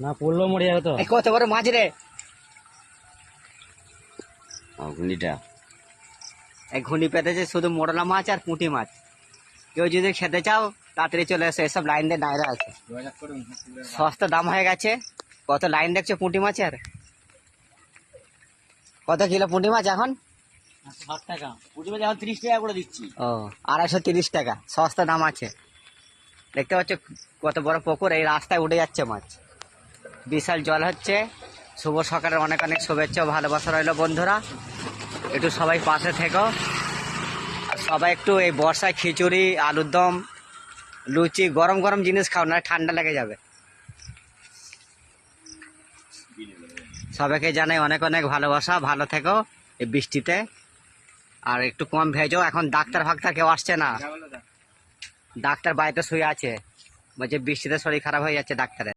না পড়লেও মরে যাবে তো। কত বড় মাছ রে ঘুনিটা। এই ঘুনি পেতেছে শুধু মোরলা মাছ আর পুঁটি মাছ। কেউ যদি খেতে চাও তাড়াতাড়ি চলে এসো, এসব লাইন দিয়ে দাঁড়িয়ে আছে, সস্তা দাম হয়ে গেছে। কত লাইন দেখছো পুঁটি মাছের? কত কিলো পুঁটি মাছ এখন? 60 টাকা পুঁটি মাছ এখন 30 টাকা করে দিচ্ছি। ও 230 টাকা, সস্তা দাম আছে। দেখতে পাচ্ছ কত বড় পুকুর, এই রাস্তায় উঠে যাচ্ছে মাছ। বিশাল জল হচ্ছে। শুভ সকালের অনেক অনেক শুভেচ্ছা ও ভালোবাসা রইল বন্ধুরা। একটু সবাই পাশে থেকো, আর সবাই একটু এই বর্ষায় খিচুড়ি, আলুর দম, লুচি, গরম গরম জিনিস খাও, না ঠান্ডা লেগে যাবে। সবাইকে জানাই অনেক অনেক ভালোবাসা, ভালো থেকো এই বৃষ্টিতে। আর একটু কম ভেজো, এখন ডাক্তার ফাক্তার কেউ আসছে না, ডাক্তার বাড়িতে শুয়ে আছে, বলছে বৃষ্টিতে শরীর খারাপ হয়ে যাচ্ছে ডাক্তারের।